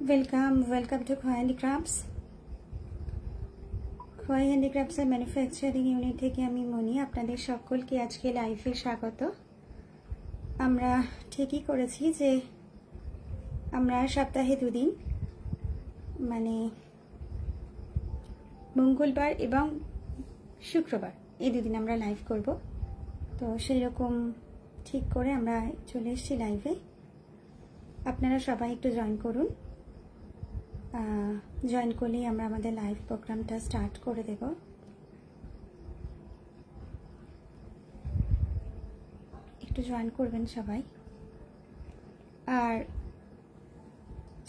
Welcome to Khoi Handicrafts. Khoi Handicrafts এর manufacturing unit থেকে আমি মনি আপনাদের সকলকে আজকে লাইভে স্বাগত। আমরা ঠিকই করেছি যে আমরা সপ্তাহে দুদিন মানে মঙ্গলবার এবং শুক্রবার এই দুদিন আমরা লাইভ করব। তো সেই রকম ঠিক করে আমরা চলে এসেছি লাইভে। আপনারা সবাই একটু জয়েন করুন। জয়েন করলেই আমরা আমাদের লাইভ প্রোগ্রামটা স্টার্ট করে দেব। একটু জয়েন করবেন সবাই। আর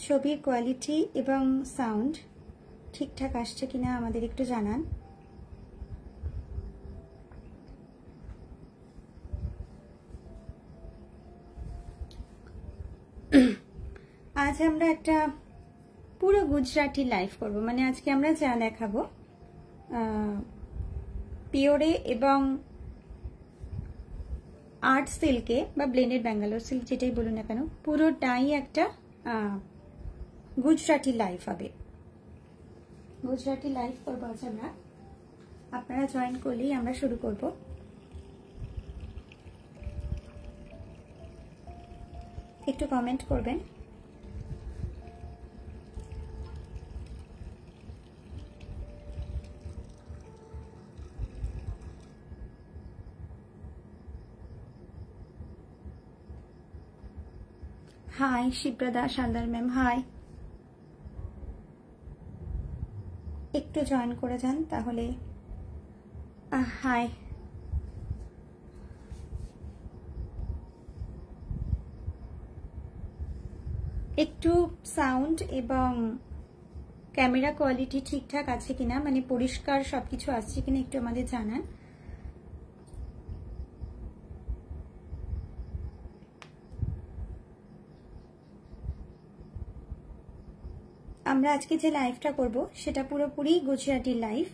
ছবির কোয়ালিটি এবং সাউন্ড ঠিকঠাক আসছে কিনা আমাদের একটু জানান। আজ আমরা একটা পুরো গুজরাটি লাইভ করব, মানে আজকে আমরা যা দেখাবো পিওরে এবং আর্ট সিল্কে বা ব্লেন্ডেড ব্যাঙ্গালোর সিল্ক যেটাই বলুন না কেন, পুরোটাই একটা গুজরাটি লাইভ হবে। গুজরাটি লাইভ করবো আজ আমরা। আপনারা জয়েন করলেই আমরা শুরু করব। একটু কমেন্ট করবেন। হাই শিপ্রদা সান্দার ম্যাম, হাই। একটু জয়েন করে যান তাহলে। হাই। একটু সাউন্ড এবং ক্যামেরা কোয়ালিটি ঠিকঠাক আছে কিনা, মানে পরিষ্কার সবকিছু আসছে কিনা একটু আমাদের জানান। আমরা আজকে যে লাইভটা করব সেটা পুরোপুরি গুজরাটি লাইভ।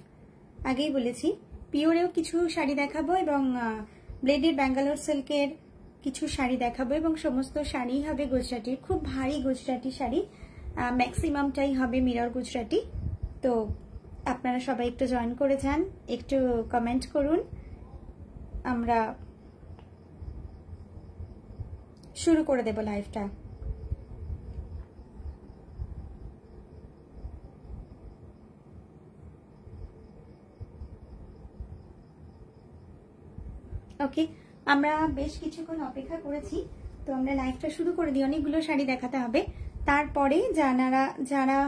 আগেই বলেছি পিওরেও কিছু শাড়ি দেখাবো এবং ব্লেডেড ব্যাঙ্গালোর সিল্কের কিছু শাড়ি দেখাবো এবং সমস্ত শাড়ি হবে গুজরাটির, খুব ভারী গুজরাটি শাড়ি, ম্যাক্সিমামটাই হবে মিরর গুজরাটি। তো আপনারা সবাই একটু জয়েন করে যান, একটু কমেন্ট করুন। আমরা শুরু করে দেব লাইভটা। ওকে, আমরা বেশ কিছুক্ষণ অপেক্ষা করেছি, তো আমরা লাইভটা শুরু করে দিই। অনেকগুলো শাড়ি দেখাতে হবে, তারপরে যারা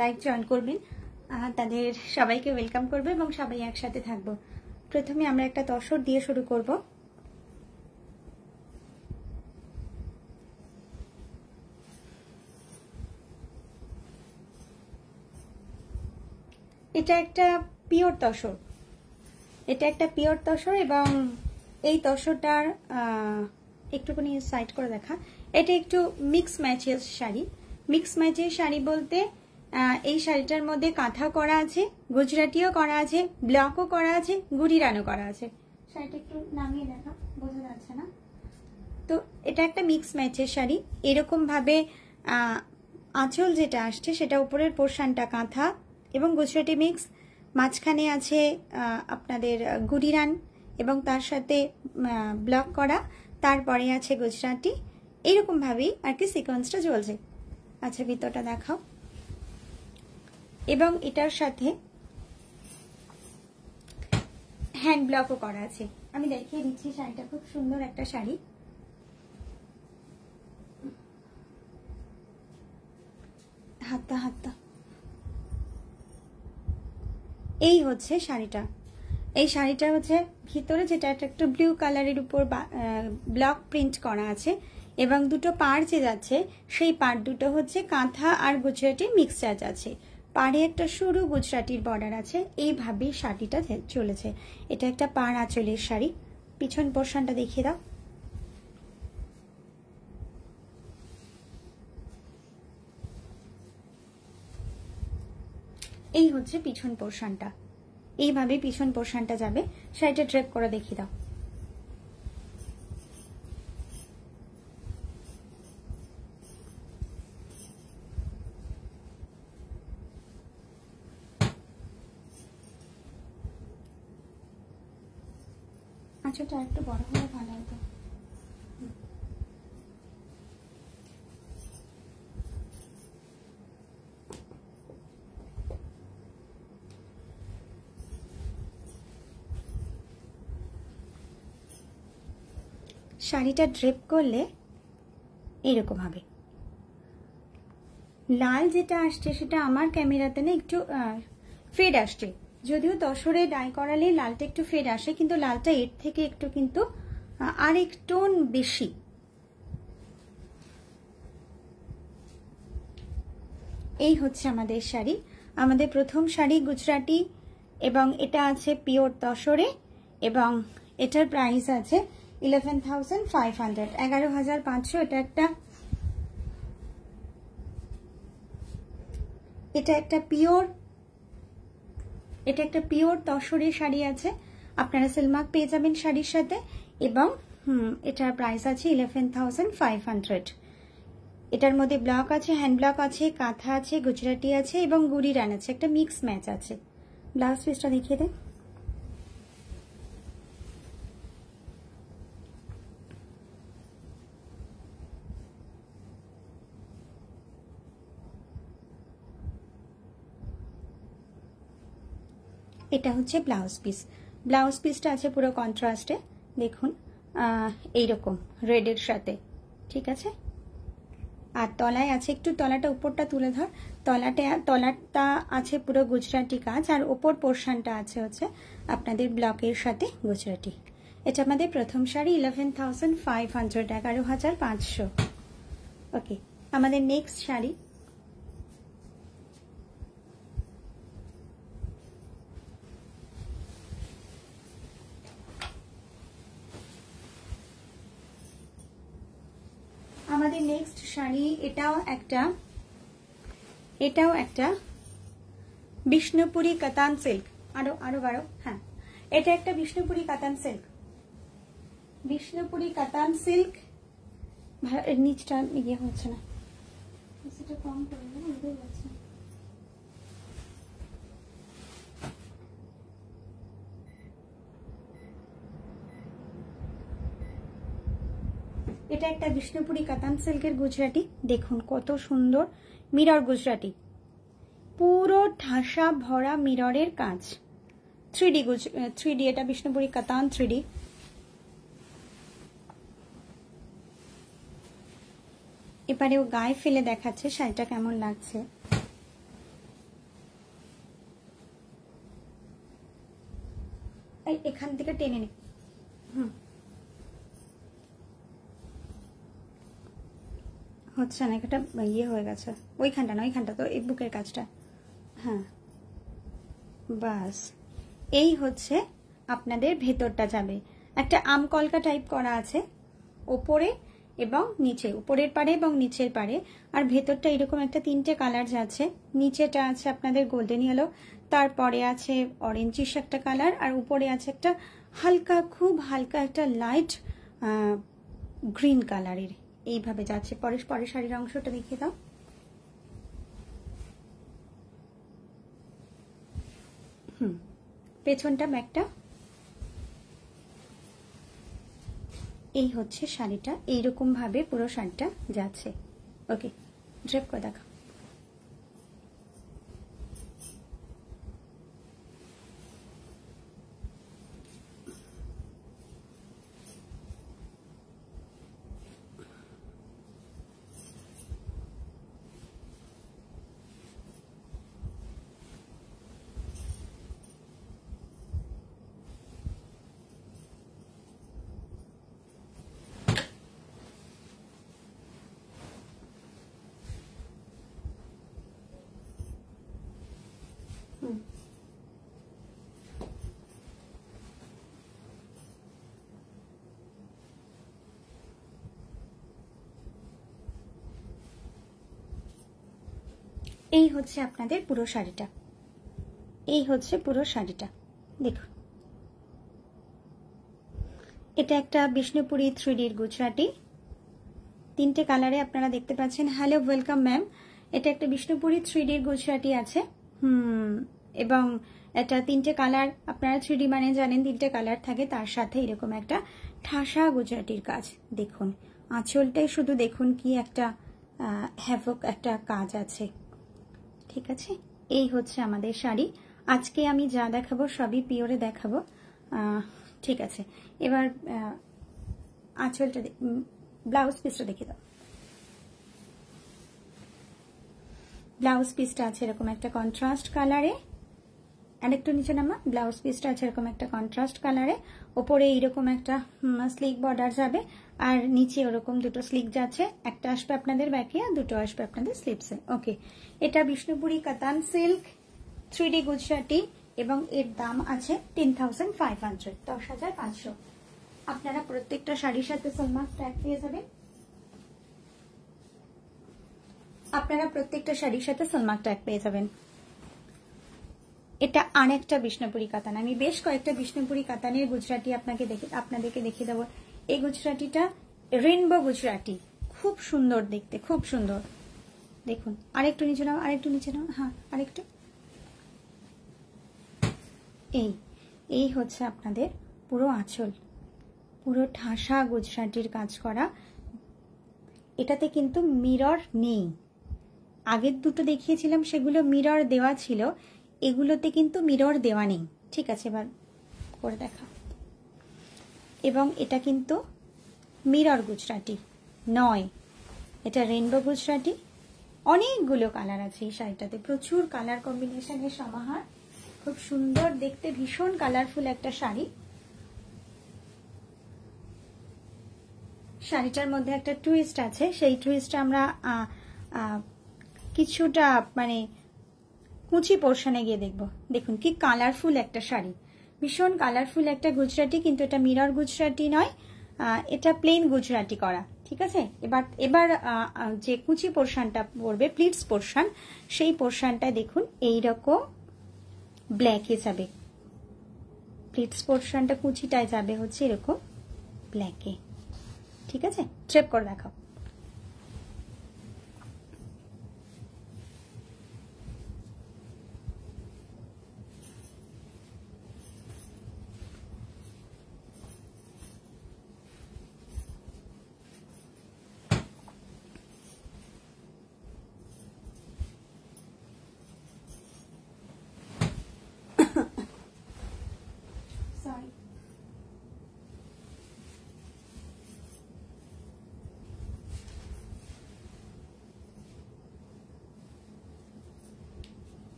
লাইভ জয়েন করবেন তাদের সবাইকে ওয়েলকাম করবে এবং সবাই একসাথে থাকবো। প্রথমে আমরা একটা তসর দিয়ে শুরু করব। এটা একটা পিওর তসর, এটা একটা পিওর তসর এবং এই তসরটার একটুখানি সাইড করে দেখা। এটা একটু মিক্স ম্যাচের শাড়ি। মিক্স ম্যাচের শাড়ি বলতে এই শাড়িটার মধ্যে কাঁথা করা আছে, গুজরাটিও করা আছে, ব্লকও করা আছে, গুড়িরানও করা আছে। শাড়িটা একটু নামিয়ে দেখা, বোঝা যাচ্ছে না। তো এটা একটা মিক্স ম্যাচের শাড়ি। এরকম ভাবে আঁচল যেটা আসছে সেটা উপরের পোর্শনটা কাঁথা এবং গুজরাটি মিক্স, মাঝখানে আছে আপনাদের গুড়িরান এবং তার সাথে ব্লক করা, তারপরে আছে গুজরাটি। এইরকম ভাবেই আর কি সিকোয়েন্সটা চলছে। আচ্ছা, ভিতরটা দেখাও। এবং এটার সাথে হ্যান্ড ব্লকও করা আছে। আমি দেখিয়ে দিচ্ছি, শাড়িটা খুব সুন্দর একটা শাড়ি। হাতটা এই হচ্ছে শাড়িটা। এই শাড়িটা হচ্ছে ভিতরে যেটা একটু ব্লু কালারের উপর ব্লক প্রিন্ট করা আছে এবং দুটো পাড় যে যাচ্ছে সেই পাড় দুটো হচ্ছে কাঁথা আর গুজরাটি মিক্সচার আছে। পাড়ে একটা সরু গুজরাটির বর্ডার আছে। এইভাবেই শাড়িটা চলেছে। এটা একটা পাড় আঁচলের শাড়ি। পিছন পোর্শনটা দেখিয়ে দাও। এই হচ্ছে পিছন পোর্শনটা। এইভাবে পিছন পোর্শনটা যাবে। শাড়িটা ড্রেপ করে দেখিয়ে দাও। আচ্ছা, এটা একটু বড় হলে ভালো হতো। শাড়িটা ড্রেপ করলে এরকম হবে। লাল যেটা আসছে সেটা আমার ক্যামেরাতে না একটু ফেড আসছে, যদিও তসরে ডাই করালে লালটা একটু ফেড আসে, কিন্তু লালটা এর থেকে একটু কিন্তু আরেক টোন বেশি। এই হচ্ছে আমাদের শাড়ি, আমাদের প্রথম শাড়ি গুজরাটি, এবং এটা আছে পিওর তসরে, এবং এটার প্রাইস আছে 11,500, 11,500। এটা একটা পিওর তসরের শাড়ি আছে, আপনারা সিলমার্ক পেয়ে যাবেন শাড়ির সাথে, এবং এটার প্রাইস আছে 11,500। এটার মধ্যে ব্লক আছে, হ্যান্ড ব্লক আছে, কাঁথা আছে, গুজরাটি আছে এবং গুড়ি রান আছে, একটা মিক্স ম্যাচ আছে। ব্লাউজ পিসটা দেখিয়ে দেন। এটা হচ্ছে ব্লাউজ পিস। ব্লাউজ পিসটা আছে পুরো কন্ট্রাস্টে, দেখুন এইরকম রেডের সাথে, ঠিক আছে। আর তলায় আছে, একটু তলাটা উপরটা তুলে ধর, তলাটা আছে পুরো গুজরাটি কাজ, আর ওপর পোর্শনটা আছে হচ্ছে আপনাদের ব্লকের সাথে গুজরাটি। এটা আমাদের প্রথম শাড়ি 11,500, 11,500। ওকে, আমাদের নেক্সট শাড়ি, আমাদের নেক্সট শাড়ি এটাও একটা বিষ্ণুপুরি কাতান সিল্ক। আরো বারো, হ্যাঁ, এটা একটা বিষ্ণুপুরি কাতান সিল্ক। বিষ্ণুপুরি কাতান সিল্ক, নিচটা ইয়ে হচ্ছে না, সেটা কম করে দেবো, যাচ্ছে। এটা একটা বিষ্ণুপুরি কাতান সিল্কের গুজরাটি, দেখুন কত সুন্দর মিরর গুজরাটি, পুরো ঠাসা ভরা মিররের কাজ, 3D, এটা বিষ্ণুপুরি কাতান 3D। এবারে ও গায়ে ফেলে দেখাচ্ছে শাড়িটা কেমন লাগছে। এখান থেকে টেনে নে, হচ্ছে না, এটা ইয়ে হয়ে গেছে, ওইখানটা না, ওইখানটা তো এই বুকের কাজটা, হ্যাঁ বাস। এই হচ্ছে আপনাদের ভেতরটা যাবে, একটা আমকলকা টাইপ করা আছে ওপরে এবং নিচে, উপরের পারে এবং নিচের পারে, আর ভেতরটা এরকম একটা 3টে কালার যাচ্ছে। নিচেটা আছে আপনাদের গোল্ডেন ইয়েলো, তারপরে আছে অরেঞ্জিশ একটা কালার, আর উপরে আছে একটা হালকা, খুব হালকা একটা লাইট গ্রিন কালারের, এইভাবে যাচ্ছে। পরে শাড়ির অংশটা দেখিয়ে দাও। পেছনটা ব্যাকটা, এই হচ্ছে শাড়িটা, এইরকম ভাবে পুরো শাড়িটা যাচ্ছে। ওকে, ড্রেপ করে দেখা। এই হচ্ছে আপনাদের পুরো শাড়িটা, এই হচ্ছে পুরো শাড়িটা, দেখুন। এটা একটা বিষ্ণুপুরি 3Dর গুজরাটি, 3টে কালারে আপনারা দেখতে পাচ্ছেন। Hello, welcome ma'am. এটা একটা বিষ্ণুপুরি 3Dর গুজরাটি আছে, এবং এটা 3টে কালার, আপনারা 3D মানে জানেন 3টে কালার থাকে, তার সাথে এরকম একটা ঠাসা গুজরাটির কাজ। দেখুন আঁচলটাই শুধু দেখুন কি একটা হ্যাভক একটা কাজ আছে। ঠিক আছে, এই হচ্ছে আমাদের শাড়ি। আজকে আমি যা দেখাবো সবই পিওরে দেখাবো। ঠিক আছে, এবার আঁচলটা ব্লাউজ পিসটা দেখে দাও। ব্লাউজ পিসটা আছে এরকম একটা কন্ট্রাস্ট কালারে, আর একটু নিচে নামা। ব্লাউজ পিসটা আছে এরকম একটা কন্ট্রাস্ট কালারে, ওপরে এইরকম একটা স্লিক বর্ডার যাবে, আর নিচে ওরকম দুটো স্লিক যাচ্ছে, একটা আসবে আপনাদের ব্যাকে আর দুটো আসবে আপনাদের স্লিপসে। ওকে, এটা বিষ্ণুপুরি কাতান সিল্ক 3D গুজরাটি এবং এর দাম আছে 10,500, 10,500। আপনারা প্রত্যেকটা শাড়ির সাথে সলমার্ক ট্যাগ পেয়ে যাবেন। আপনারা প্রত্যেকটা শাড়ির সাথে সলমার্ক ট্যাগ পেয়ে যাবেন। এটা আরেকটা বিষ্ণুপুরি কাতান। আমি বেশ কয়েকটা বিষ্ণুপুরি কাতানের গুজরাটি আপনাদেরকে দেখিয়ে দেবো। এই গুজরাটিটা রেনবো গুজরাটি, খুব সুন্দর দেখতে, খুব সুন্দর। দেখুন আরেকটু নিচে নাও, আরেকটু নিচে নাও, হ্যাঁ আরেকটু। এই হচ্ছে আপনাদের পুরো আঁচল, পুরো ঠাসা গুজরাটির কাজ করা। এটাতে কিন্তু মিরর নেই, আগের দুটো দেখিয়েছিলাম সেগুলো মিরর দেওয়া ছিল, এগুলোতে কিন্তু মিরর দেওয়া নেই। ঠিক আছে, এবার করে দেখা। এবং এটা কিন্তু মিরর গুজরাটি নয়, এটা রেনবো গুজরাটি। অনেকগুলো কালার আছে এই শাড়িটাতে, প্রচুর কালার কম্বিনেশনের সমাহার, খুব সুন্দর দেখতে, ভীষণ কালারফুল একটা শাড়ি। শাড়িটার মধ্যে একটা টুইস্ট আছে, সেই টুইস্টটা আমরা কিছুটা মানে কুচি পোর্শনে গিয়ে দেখবো। দেখুন কি কালারফুল একটা শাড়ি, ভীষণ কালারফুল একটা গুজরাটি, কিন্তু এটা মিরর গুজরাটি নয়, এটা প্লেন গুজরাটি করা। ঠিক আছে, এবার যে কুচি পোর্শনটা পড়বে, প্লিটস পোর্শন, সেই পোর্শনটা দেখুন এইরকম ব্ল্যাকে যাবে। প্লিটস পোর্শনটা কুচিটায় যাবে হচ্ছে এরকম ব্ল্যাকে। ঠিক আছে, ট্রেপ করে দেখাও।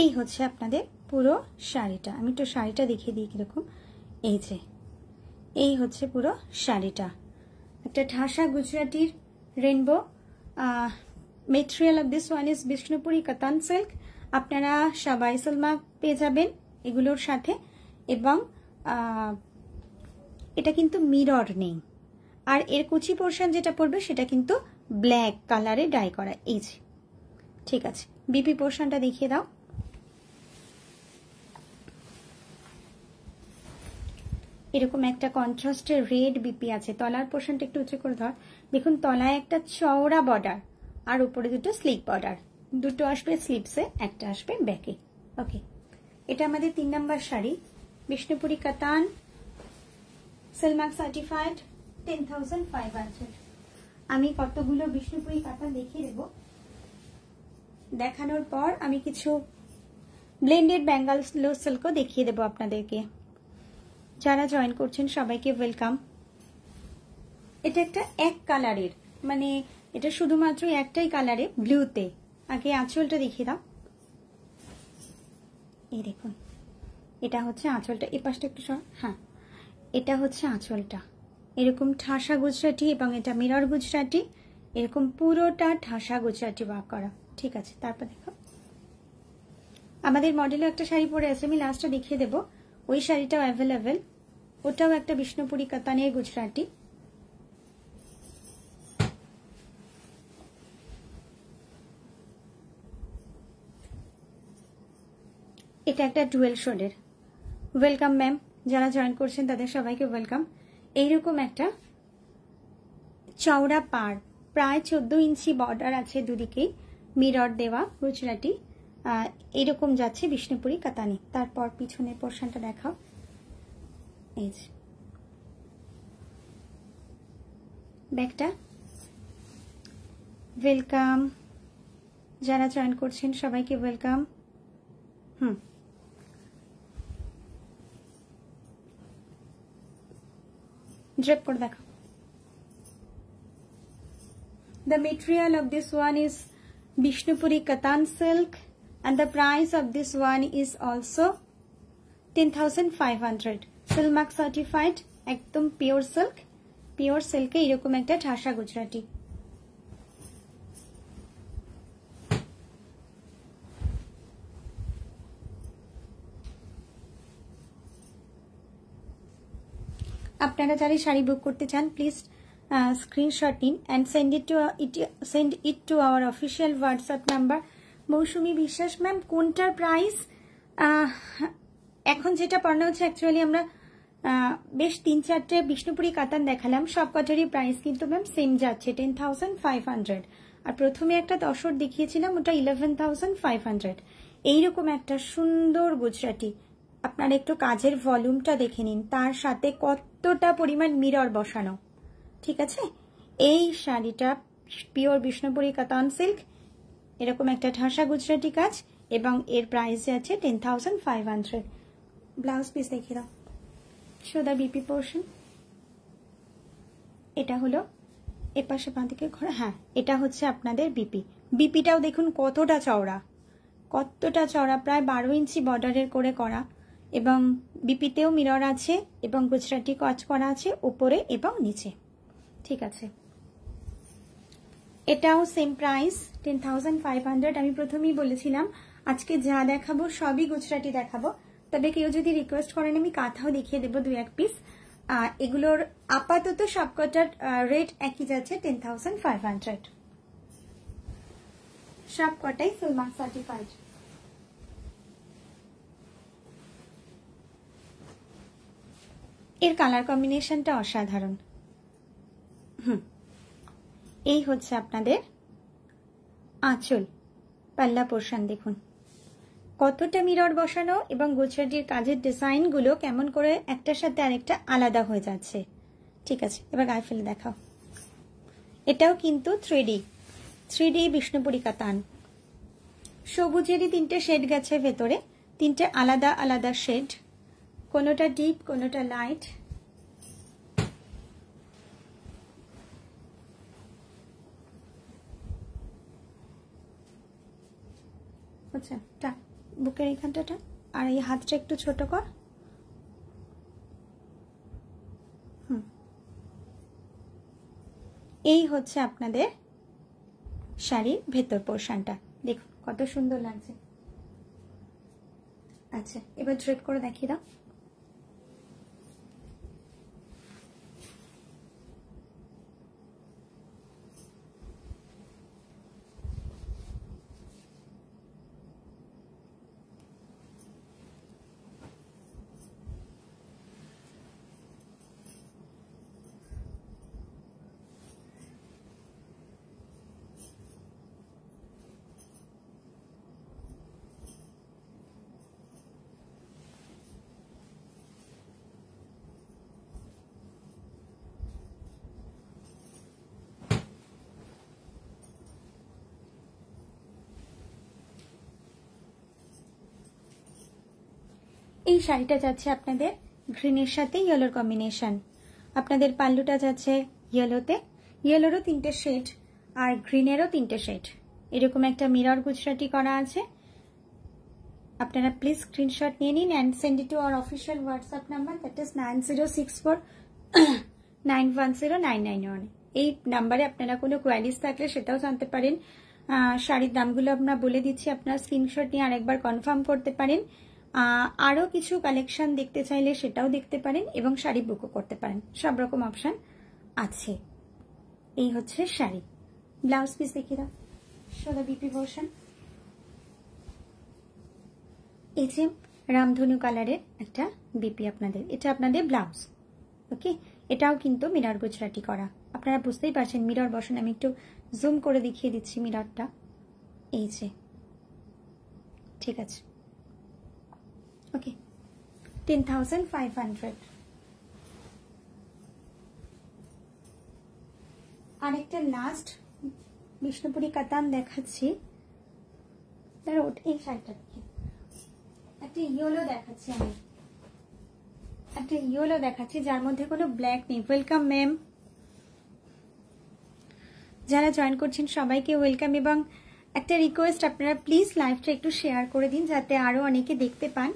এই হচ্ছে আপনাদের পুরো শাড়িটা। আমি একটু শাড়িটা দেখিয়ে দিই কিরকম। এই হচ্ছে পুরো শাড়িটা, একটা ঠাসা গুজরাটির rainbow. Material of this one is Bishnupuri Katan silk. আপনারা সবাই সলমার্ক পেয়ে যাবেন এগুলোর সাথে, এবং এটা কিন্তু মিরর নেই, আর এর কুচি পোর্শন যেটা পড়বে সেটা কিন্তু ব্ল্যাক কালারে ডাই করা। এই যে, ঠিক আছে, বিপি পোর্শনটা দেখিয়ে দাও। এরকম একটা কন্ট্রাস্টের রেড বিপি আছে, তলার পোর্শনটা একটু উঁচু করে ধর। দেখুন তলায় একটা চওড়া বর্ডার আর উপরে দুটো স্লিপ বর্ডার, দুটো আসবে স্লিপসে, একটা আসবে ব্যাকে। ওকে, এটা আমাদের 3 নম্বর শাড়ি, বিষ্ণুপুরি কাতান, সলমার্ক সার্টিফাইড, 10,500। আমি কতগুলো বিষ্ণুপুরি কাতান দেখিয়ে দেবো, দেখানোর পর আমি কিছু ব্লেন্ডেড বেঙ্গল সিল্কও দেখিয়ে দেবো আপনাদেরকে। যারা জয়েন করছেন সবাইকে ওয়েলকাম। এটা একটা এক কালারের, মানে এটা শুধুমাত্র একটাই কালারে, ব্লুতে। আগে আঁচলটা দেখিয়ে দাও। এই দেখুন, এটা হচ্ছে আঁচলটা, এই পাশটা একটু সর। হ্যাঁ, এটা হচ্ছে আঁচলটা, এরকম ঠাসা গুজরাটি, এবং এটা মিরর গুজরাটি, এরকম পুরোটা ঠাসা গুজরাটি ওয়ার্ক করা। ঠিক আছে, তারপর দেখো আমাদের মডেলে একটা শাড়ি পরে আছে, আমি লাস্টটা দেখিয়ে দেবো। ওই শাড়িটাও অ্যাভেলেবেল, ওটাও একটা বিষ্ণুপুরি কাতানের গুজরাটি। এটা একটা ডুয়েল শেডের। ওয়েলকাম ম্যাম, যারা জয়েন করছেন তাদের সবাইকে ওয়েলকাম। এইরকম একটা চওড়া পাড়, প্রায় 14 ইঞ্চি বর্ডার আছে দুদিকেই, মিরর দেওয়া গুজরাটি, এইরকম যাচ্ছে বিষ্ণুপুরি কাতানি। তারপর পিছনের পোর্শনটা দেখাও, এই যে ব্যাগটা। ওয়েলকাম, যারা জয়েন করছেন সবাইকে ওয়েলকাম। ড্রেপ করে দেখো। The material of this one is Bishnupuri Katan silk and the price of this one is also 10,500. Silk mark certified, একদম পিওর সিল্ক। পিওর সিল্কে এরকম একটা ঠাসা গুজরাটি। আপনারা যারা শাড়ি বুক করতে চান প্লিজ স্ক্রিনশট নিন and send it to our official WhatsApp number. Mousumi Biswas ma'am, কোনটার প্রাইস? এখন যেটা পড়ানো হচ্ছে অ্যাকচুয়ালি আমরা বেশ 3-4টে বিষ্ণুপুরি কাতান দেখালাম, সব কটারই প্রাইস কিন্তু ম্যাম সেম যাচ্ছে 10,500। আর প্রথমে একটা তসর দেখিয়েছিলাম, ওটা 11,500। এইরকম একটা সুন্দর গুজরাটি। আপনারা একটু কাজের ভলিউমটা দেখে নিন, তার সাথে কতটা পরিমাণ মিরর বসানো। ঠিক আছে, এই শাড়িটা পিওর বিষ্ণুপুরি কাতান সিল্ক, এরকম একটা ঠাসা গুজরাটি কাজ, এবং এর প্রাইস আছে 10,500। ব্লাউজ পিস দেখিয়ে দাও। Show the BP portion. এটা হলো এপাশে বাঁ দিকে ঘোরা, হ্যাঁ এটা হচ্ছে আপনাদের বিপি। বিপিটাও দেখুন কতটা চওড়া, কতটা চওড়া, প্রায় 12 ইঞ্চি বর্ডারের করে করা, এবং বিপিতেও মিরর আছে এবং গুজরাটি কাজ করা আছে উপরে এবং নিচে। ঠিক আছে, এটাও সেম প্রাইস 10,500। আমি প্রথমেই বলেছিলাম আজকে যা দেখাবো সবই গুজরাটি দেখাবো, তবে কেউ যদি রিকোয়েস্ট করেন আমি কাঁথাও দেখিয়ে দেবো 2-1 পিস। এগুলোর আপাতত সবকটার রেট একই যাচ্ছে 10,500। সবকটাই ফুল মার্ক সার্টিফাইড। এর কালার কম্বিনেশনটা অসাধারণ। এই হচ্ছে আপনাদের আঁচল, পাল্লা পোর্শন দেখুন কতটা মিরর বসানো, এবং গুজরাটির কাজের ডিজাইনগুলো কেমন করে একটার সাথে আরেকটা আলাদা হয়ে যাচ্ছে। ঠিক আছে, এবার গায়ে ফেলে দেখাও। এটাও কিন্তু 3D বিষ্ণুপুরি কাতান। সবুজেরই 3টে শেড গেছে ভেতরে, 3টে আলাদা আলাদা শেড, কোনোটা ডিপ কোনোটা লাইট। আচ্ছা, বুকের এইখানটা আর এই হাতটা একটু ছোট কর। এই হচ্ছে আপনাদের শাড়ির ভেতর পোর্শনটা, দেখুন কত সুন্দর লাগছে। আচ্ছা, এবার ড্রেপ করে দেখিয়ে দাও। এই শাড়িটা যাচ্ছে আপনাদের গ্রিনের সাথে ইয়েলোর কম্বিনেশন। আপনাদের পাল্লুটা যাচ্ছে ইয়েলোতে, ইয়েলোরও 3টে শেড আর গ্রিনেরও 3টে শেড। এরকম একটা মিরর গুজরাটি করা আছে। আপনারা প্লিজ স্ক্রিনশট নিয়ে নিন and send it to our official WhatsApp number, that is 9064910991। এই নাম্বারে আপনারা কোনো কোয়ারিজ থাকলে সেটাও জানতে পারেন। শাড়ির দামগুলো আমরা বলে দিচ্ছি, আপনারা স্ক্রিনশট নিয়ে আরেকবার কনফার্ম করতে পারেন। আরও কিছু কালেকশন দেখতে চাইলে সেটাও দেখতে পারেন এবং শাড়ি বুকও করতে পারেন, সব রকম অপশন আছে। এই হচ্ছে শাড়ি। ব্লাউজ পিস দেখিয়ে দাও। সোদা বিপি পোর্শন। এই যে রামধনু কালারের একটা বিপি আপনাদের, এটা আপনাদের ব্লাউজ। ওকে, এটাও কিন্তু মিরর গুজরাটি করা। আপনারা বুঝতেই পারছেন মিরর বসানো। আমি একটু জুম করে দেখিয়ে দিচ্ছি মিররটা। এই যে ঠিক আছে, ওকে 10,500। আরেকটা লাস্ট বিষ্ণুপুরি কাতান দেখাচ্ছি, এই শাড়িটা একটা ইয়েলো দেখাচ্ছি আমি, একটা ইয়েলো দেখাচ্ছি যার মধ্যে কোনো ব্ল্যাক নেই। ওয়েলকাম ম্যাম, যারা জয়েন করছেন সবাইকে ওয়েলকাম, এবং একটা রিকোয়েস্ট, আপনারা প্লিজ লাইভটা একটু শেয়ার করে দিন যাতে আরো অনেকে দেখতে পান।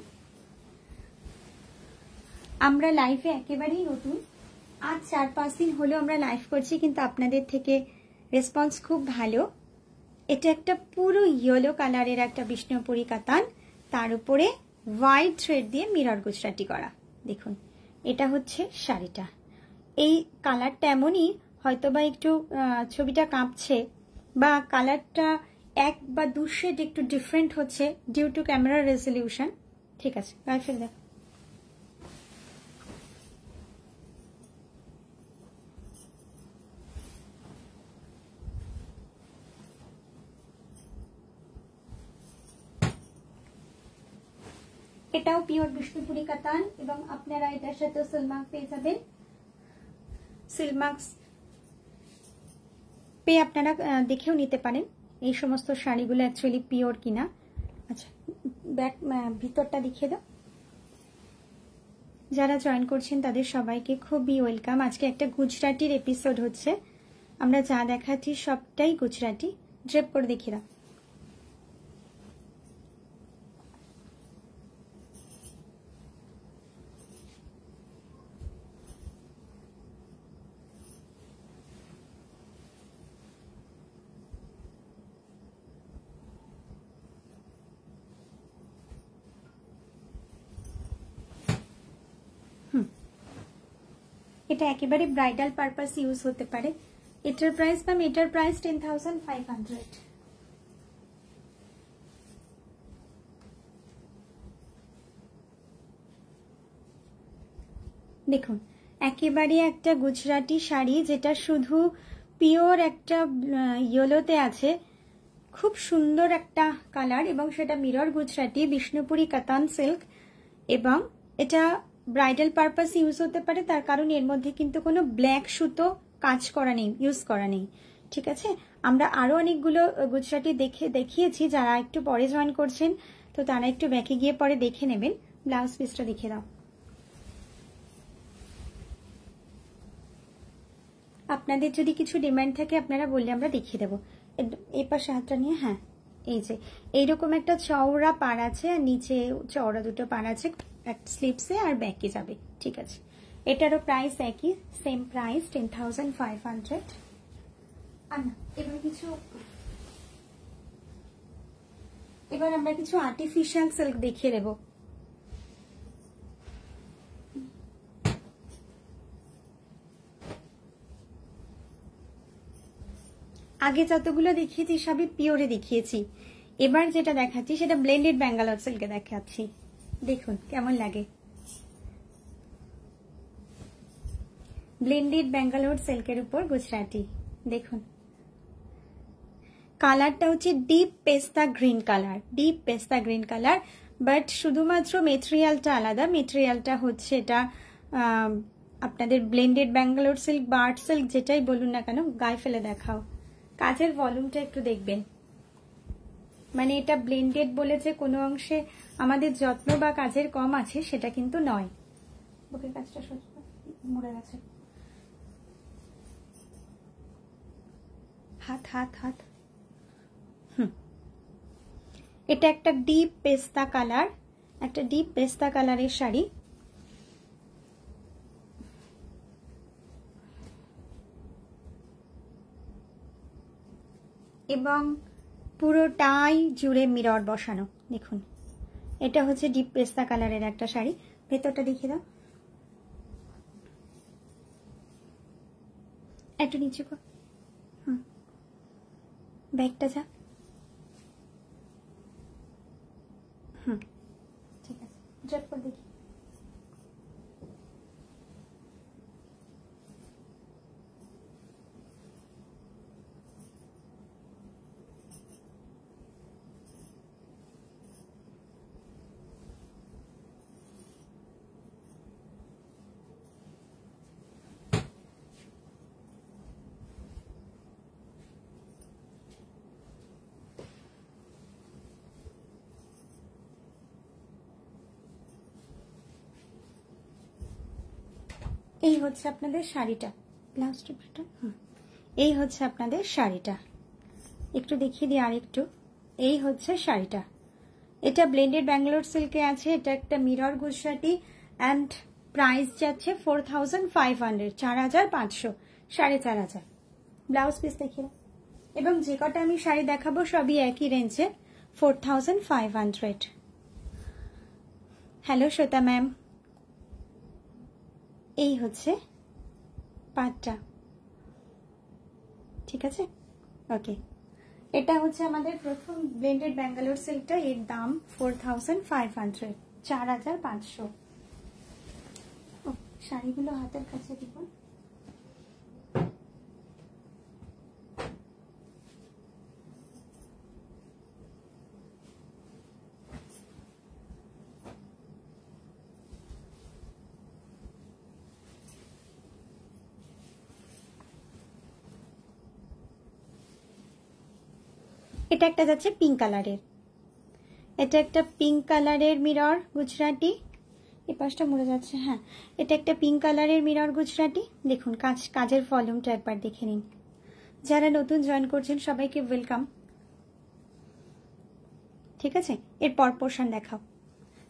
আমরা লাইভে একেবারেই নতুন, আজ 4-5 দিন হলো আমরা লাইভ করছি, কিন্তু আপনাদের থেকে রেসপন্স খুব ভালো। এটা একটা পুরো ইয়েলো কালারের একটা বিষ্ণুপুরি কাতান, তার উপরে হোয়াইট থ্রেড দিয়ে মিরর গুজরাটি করা। দেখুন এটা হচ্ছে শাড়িটা, এই কালারটা এমনই, হয়তোবা একটু ছবিটা কাঁপছে বা কালারটা 1 বা 2 শেড একটু ডিফারেন্ট হচ্ছে ডিউ টু ক্যামেরা রেজলিউশন। ঠিক আছে, গায়ে ফেলে দেখ। এটাও পিওর বিষ্ণুপুরি কাতান, এবং আপনারা এটার সাথে সিলমার্ক পেয়ে যাবেন। সিলমার্কস পেয়ে আপনারা দেখেও নিতে পারেন এই সমস্ত শাড়িগুলো অ্যাকচুয়ালি পিওর কিনা। আচ্ছা, ব্যাক ভিতরটা দেখিয়ে দাও। যারা জয়েন করছেন তাদের সবাইকে খুবই ওয়েলকাম। আজকে একটা গুজরাটির এপিসোড হচ্ছে, আমরা যা দেখাচ্ছি সবটাই গুজরাটি। ড্রেপ করে দেখিয়ে দাও। এটা একেবারে ব্রাইডাল পারপাস ইউজ হতে পারে। এটার প্রাইস ম্যাম, এটার প্রাইস 10,500। দেখুন একেবারে একটা গুজরাটি শাড়ি, যেটা শুধু পিওর একটা ইয়েলোতে আছে, খুব সুন্দর একটা কালার, এবং সেটা মিরর গুজরাটি বিষ্ণুপুরি কাতান সিল্ক, এবং এটা ব্রাইডাল পারপাস ইউজ হতে পারে, তার কারণ এর মধ্যে কিন্তু কোনো ব্ল্যাক সুতো কাজ করা নেই, ইউজ করা নেই। ঠিক আছে, আমরা আরো অনেকগুলো গুজরাটি দেখিয়েছি, যারা একটু পরে জয়েন করছেন তো তারা একটু ব্যাকে গিয়ে পরে দেখে নেবেন। ব্লাউজ পিসটা দেখে দাও। আপনাদের যদি কিছু ডিমান্ড থাকে আপনারা বললে আমরা দেখিয়ে দেবো। এই পাশে হাতটা নিয়ে, হ্যাঁ এই যে এইরকম একটা চওড়া পাড় আছে, আর নিচে চওড়া দুটো পাড় আছে, একটা স্লিপসে আর ব্যাকে যাবে। ঠিক আছে, এটারও প্রাইস একই, সেম প্রাইস 10,500। আর না, এবার আমরা কিছু আর্টিফিশিয়াল সিল্ক দেখিয়ে দেবো। আগে যতগুলো দেখিয়েছি সবই পিওরে দেখিয়েছি, এবার যেটা দেখাচ্ছি সেটা ব্লেন্ডেড ব্যাঙ্গালোর সিল্কে দেখাচ্ছি। দেখুন কেমন লাগে, ব্লেন্ডেড ব্যাঙ্গালোর সিল্কের উপর গুজরাটি। দেখুন কালারটা হচ্ছে ডিপ পেস্তা গ্রিন কালার, ডিপ পেস্তা গ্রিন কালার, বাট শুধুমাত্র মেটেরিয়ালটা আলাদা। মেটেরিয়ালটা হচ্ছে এটা আপনাদের ব্লেন্ডেড ব্যাঙ্গালোর সিল্ক বা আর্ট সিল্ক যেটাই বলুন না কেন। গায়ে ফেলে দেখাও, কাজের ভলিউমটা একটু দেখবেন, মানে এটা ব্লেন্ডেড বলে যে কোনো অংশে আমাদের যত্ন বা কাজের কম আছে সেটা কিন্তু নয়। বুকের কাজটা মরে গেছে, হাত হাত হাত। এটা একটা ডিপ পেস্তা কালার, একটা ডিপ পেস্তা কালারের শাড়ি, এবং পুরোটাই জুড়ে মিরর বসানো। দেখুন এটা হচ্ছে ডিপ পেস্তা কালারের একটা শাড়ি। ভেতরটা দেখিয়ে দাও, একটু নিচে কর, ব্যাগটা যা, ঠিক আছে, ড্রেপ করে দেখি। এই হচ্ছে আপনাদের শাড়িটা, ব্লাউজ টুপিটা। এই হচ্ছে আপনাদের শাড়িটা, একটু দেখিয়ে দিই আর একটু। এই হচ্ছে শাড়িটা, এটা ব্লেন্ডেড ব্যাঙ্গালোর সিল্কে আছে। এটা একটা মিরর গুজরাটি অ্যান্ড প্রাইস যাচ্ছে 4500, 4500, 4500। ব্লাউজ পিস দেখিয়ে, এবং যে কটা আমি শাড়ি দেখাবো সবই একই রেঞ্জে, 4500। হ্যালো শ্বেতা ম্যাম, এই হচ্ছে পাটটা, ঠিক আছে, ওকে। এটা হচ্ছে আমাদের প্রথম ব্লেন্ডেড ব্যাঙ্গালোর সিল্কটা, এর দাম 4500, 4500। শাড়িগুলো হাতের কাছে দিব। এটা একটা যাচ্ছে পিঙ্ক কালারের, এটা একটা পিঙ্ক কালারের মিরর গুজরাটি, এই পাশটা মুড়ে যাচ্ছে। হ্যাঁ, এটা একটা পিঙ্ক কালারের মিরর গুজরাটি। দেখুন কাজের ভলিউমটা একবার দেখে নিন। যারা নতুন জয়েন করছেন সবাইকে ওয়েলকাম, ঠিক আছে। এরপর পোর্শন দেখাও।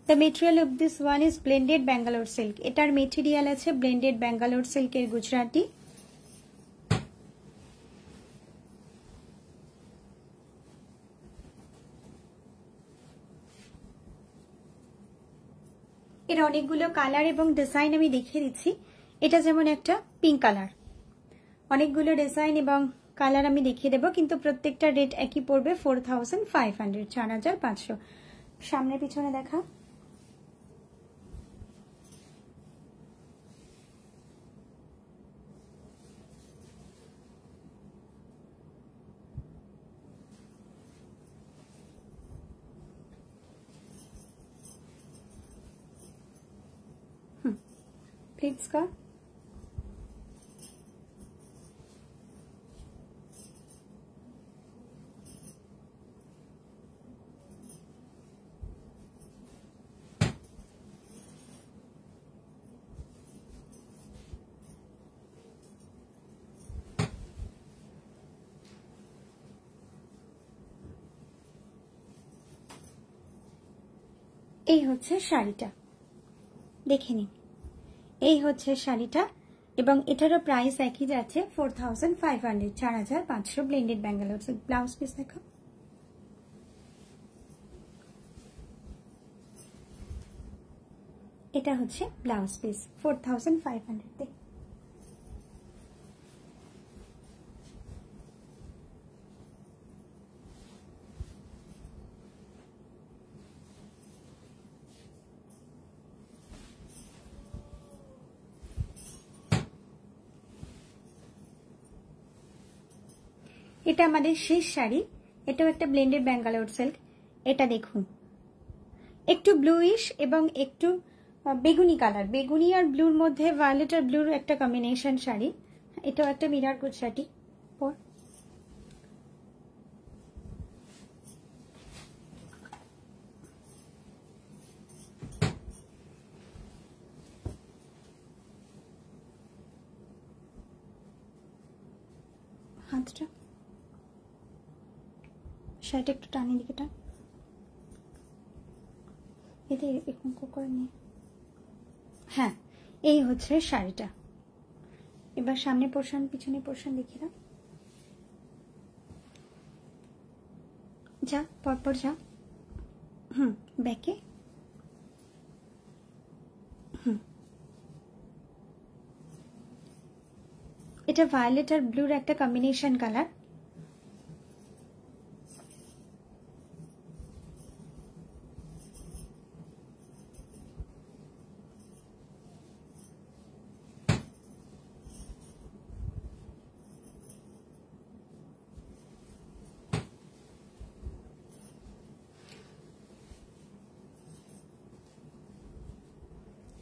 The material of this one is blended Bangalore silk. এটার মেটেরিয়াল আছে ব্লেন্ডেড ব্যাঙ্গালোর সিল্কের গুজরাটি। এর অনেকগুলো কালার এবং ডিজাইন আমি দেখিয়ে দিচ্ছি। এটা যেমন একটা পিঙ্ক কালার, অনেকগুলো ডিজাইন এবং কালার আমি দেখিয়ে দেবো, কিন্তু প্রত্যেকটা রেট একই পড়বে 4500, 4500। সামনে পিছনে দেখা। প্লিজ का এই হচ্ছে শাড়িটা, দেখে নিন। এই হচ্ছে শাড়িটা এবং এটারও প্রাইস একই যাচ্ছে 4500, 4500 ব্লেন্ডেড ব্যাঙ্গালোর। ব্লাউজ পিস দেখো। এটা হচ্ছে ব্লাউজ পিস 4500 তে। এটা আমাদের শেষ শাড়ি, এটাও একটা ব্লেন্ডেড ব্যাঙ্গালোর সিল্ক। এটা দেখুন, একটু ব্লুইশ এবং একটু বেগুনি কালার, বেগুনি আর ব্লুর মধ্যে ভায়োলেট আর ব্লুর একটা কম্বিনেশন শাড়ি। এটাও একটা মিরর গুজরাটি। পর হাতটা, শাড়িটা একটু টানি দিকে টান, এতে এরকম করে নিয়ে। হ্যাঁ, এই হচ্ছে শাড়িটা। এবার সামনে পোর্শন পিছনে পোর্শন দেখি না, যা পরপর যা। ব্যাকে এটা ভায়োলেট আর ব্লুর একটা কম্বিনেশন কালার।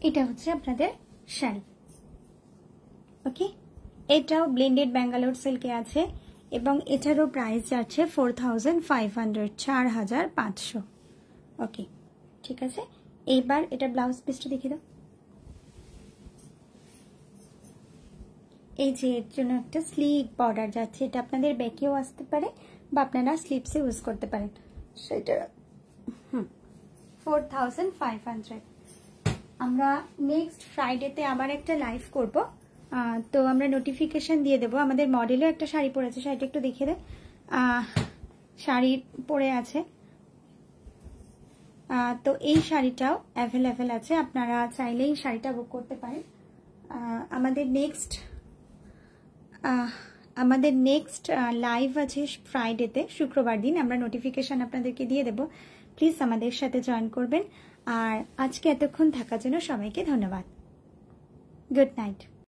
এটা হচ্ছে আপনাদের শাড়ি, ওকে। এটাও ব্লেন্ডেড ব্যাঙ্গালোর সিল্কে আছে এবং এটারও প্রাইস যাচ্ছে 4500, 4500, ওকে, ঠিক আছে। এইবার এটা ব্লাউজ পিসটা দেখিয়ে দাও। এই যে এর জন্য একটা স্লিক বর্ডার যাচ্ছে, এটা আপনাদের ব্যাকেও আসতে পারে বা আপনারা স্লিপসে ইউজ করতে পারেন। সেটা 4500। আমরা নেক্সট ফ্রাইডেতে আবার একটা লাইভ করব, তো আমরা নোটিফিকেশন দিয়ে দেবো। আমাদের মডেলও একটা শাড়ি পরেছে, শাড়িটা একটু দেখিয়ে দেয়। শাড়ি পরে আছে, তো এই শাড়িটাও অ্যাভেলেবেল আছে, আপনারা চাইলে এই শাড়িটা বুক করতে পারেন। আমাদের নেক্সট লাইভ আছে ফ্রাইডেতে, শুক্রবার দিন। আমরা নোটিফিকেশন আপনাদেরকে দিয়ে দেব, প্লিজ আমাদের সাথে জয়েন করবেন। আর আজকে এতক্ষণ থাকার জন্য সবাইকে ধন্যবাদ। Good night.